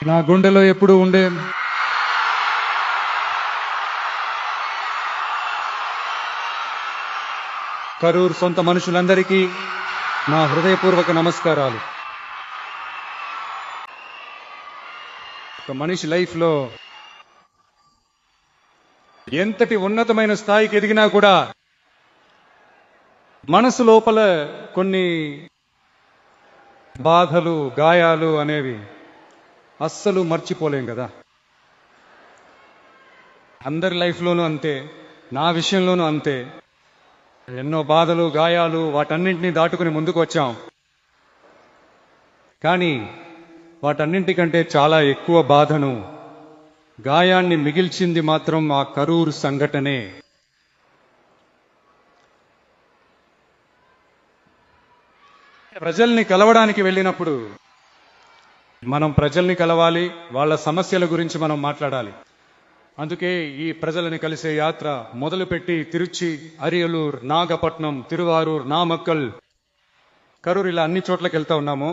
నా గుండెలో ఎప్పుడు ఉండే కరూర్ సొంత మనుషులందరికీ నా హృదయపూర్వక నమస్కారాలు. ఒక మనిషి లైఫ్లో ఎంతటి ఉన్నతమైన స్థాయికి ఎదిగినా కూడా మనసు లోపల కొన్ని బాధలు, గాయాలు అనేవి అస్సలు మర్చిపోలేం కదా. అందరి లైఫ్లోనూ అంతే, నా విషయంలోనూ అంతే. ఎన్నో బాధలు, గాయాలు, వాటన్నింటినీ దాటుకుని ముందుకు వచ్చాం. కానీ వాటన్నింటికంటే చాలా ఎక్కువ బాధను, గాయాన్ని మిగిల్చింది మాత్రం ఆ కరూర్ సంఘటనే. ప్రజల్ని కలవడానికి వెళ్ళినప్పుడు మనం ప్రజల్ని కలవాలి, వాళ్ళ సమస్యల గురించి మనం మాట్లాడాలి. అందుకే ఈ ప్రజలని కలిసే యాత్ర మొదలుపెట్టి తిరుచి, అరియలూర్, నాగపట్నం, తిరువారూర్, నామక్కల్, కరూర్ ఇలా అన్ని చోట్లకి వెళ్తా ఉన్నాము.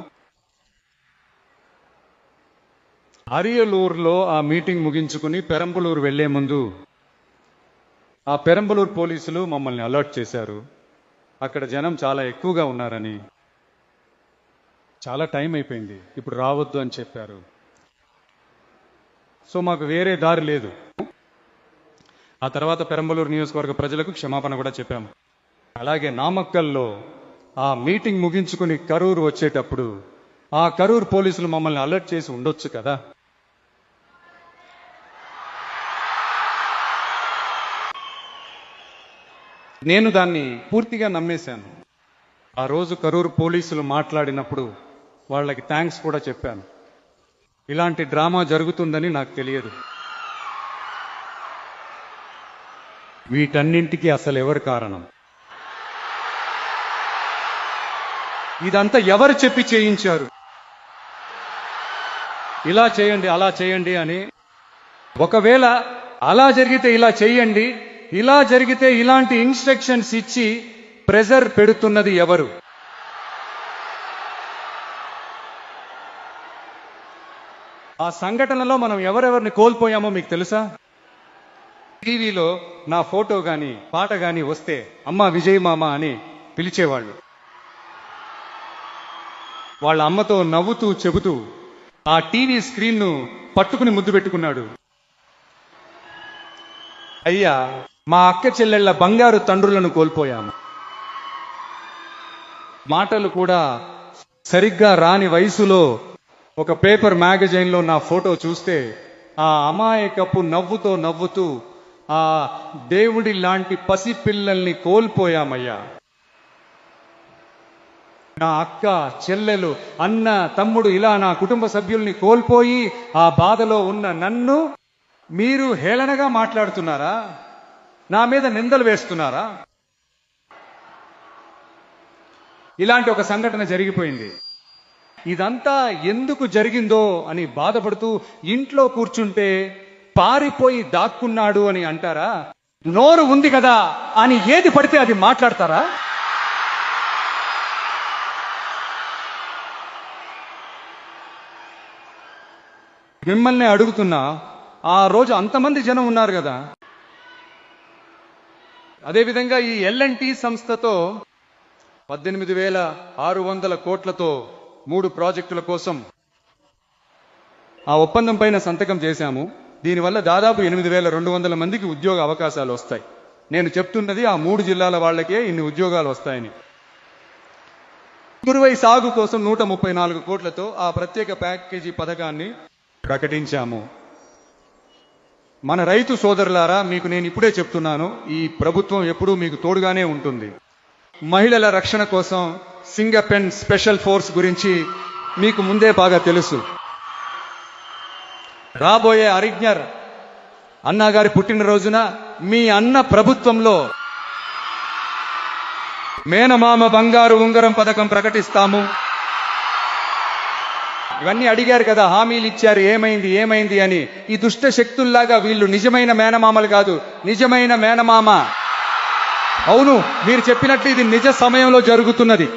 అరియలూర్లో ఆ మీటింగ్ ముగించుకుని పెరంబలూరు వెళ్లే ముందు ఆ పెరంబలూరు పోలీసులు మమ్మల్ని అలర్ట్ చేశారు. అక్కడ జనం చాలా ఎక్కువగా ఉన్నారని, చాలా టైం అయిపోయింది, ఇప్పుడు రావద్దు అని చెప్పారు. సో మాకు వేరే దారి లేదు. ఆ తర్వాత పెరంబలూరు నియోజకవర్గ ప్రజలకు క్షమాపణ కూడా చెప్పాము. అలాగే నామక్కల్లో ఆ మీటింగ్ ముగించుకుని కరూరు వచ్చేటప్పుడు ఆ కరూరు పోలీసులు మమ్మల్ని అలర్ట్ చేసి ఉండొచ్చు కదా. నేను దాన్ని పూర్తిగా నమ్మేశాను. ఆ రోజు కరూరు పోలీసులు మాట్లాడినప్పుడు వాళ్ళకి థ్యాంక్స్ కూడా చెప్పాను. ఇలాంటి డ్రామా జరుగుతుందని నాకు తెలియదు. వీటన్నింటికి అసలు ఎవరు కారణం? ఇదంతా ఎవరు చెప్పి చేయించారు? ఇలా చేయండి, అలా చేయండి అని. ఒకవేళ అలా జరిగితే ఇలా చేయండి, ఇలా జరిగితే ఇలాంటి ఇన్స్ట్రక్షన్స్ ఇచ్చి ప్రెజర్ పెడుతున్నది ఎవరు? ఆ సంఘటనలో మనం ఎవరెవరిని కోల్పోయామో మీకు తెలుసా? టీవీలో నా ఫోటో గాని, పాట గాని వస్తే అమ్మ విజయ్ మామ అని పిలిచేవాళ్ళు. వాళ్ళ అమ్మతో నవ్వుతూ చెబుతూ ఆ టీవీ స్క్రీన్ను పట్టుకుని ముద్దు పెట్టుకున్నాడు. అయ్యా, మా అక్క చెల్లెళ్ల బంగారు తండ్రులను కోల్పోయాము. మాటలు కూడా సరిగ్గా రాని వయసులో ఒక పేపర్ మ్యాగజైన్లో నా ఫోటో చూస్తే ఆ అమాయకపు నవ్వుతో నవ్వుతూ ఆ దేవుడి లాంటి పసి పిల్లల్ని కోల్పోయామయ్యా. నా అక్క, చెల్లెలు, అన్న, తమ్ముడు ఇలా నా కుటుంబ సభ్యుల్ని కోల్పోయి ఆ బాధలో ఉన్న నన్ను మీరు హేళనగా మాట్లాడుతున్నారా? నా మీద నిందలు వేస్తున్నారా? ఇలాంటి ఒక సంఘటన జరిగిపోయింది. ఇదంతా ఎందుకు జరిగిందో అని బాధపడుతూ ఇంట్లో కూర్చుంటే పారిపోయి దాక్కున్నాడు అని అంటారా? నోరు ఉంది కదా అని ఏది పడితే అది మాట్లాడతారా? మిమ్మల్ని అడుగుతున్నా, ఆ రోజు అంతమంది జనం ఉన్నారు కదా. అదేవిధంగా ఈ L&T సంస్థతో 18,600 కోట్లతో 3 ప్రాజెక్టుల కోసం ఆ ఒప్పందం పైన సంతకం చేశాము. దీనివల్ల దాదాపు 8,200 మందికి ఉద్యోగ అవకాశాలు వస్తాయి. నేను చెప్తున్నది ఆ 3 జిల్లాల వాళ్ళకే ఇన్ని ఉద్యోగాలు వస్తాయని. కురువై సాగు కోసం 134 కోట్లతో ఆ ప్రత్యేక ప్యాకేజీ పథకాన్ని ప్రకటించాము. మన రైతు సోదరులారా, మీకు నేను ఇప్పుడే చెప్తున్నాను, ఈ ప్రభుత్వం ఎప్పుడూ మీకు తోడుగానే ఉంటుంది. మహిళల రక్షణ కోసం సింగపెన్ స్పెషల్ ఫోర్స్ గురించి మీకు ముందే బాగా తెలుసు. రాబోయే అరిజ్ఞర్ అన్నగారి పుట్టినరోజున మీ అన్న ప్రభుత్వంలో మేనమామ బంగారు ఉంగరం పథకం ప్రకటిస్తాము. ఇవన్నీ అడిగారు కదా, హామీలు ఇచ్చారు, ఏమైంది ఏమైంది అని. ఈ దుష్ట శక్తుల్లాగా వీళ్ళు నిజమైన మేనమామలు కాదు, నిజమైన మేనమామ. అవును, మీరు చెప్పినట్లు ఇది నిజ సమయంలో జరుగుతున్నది.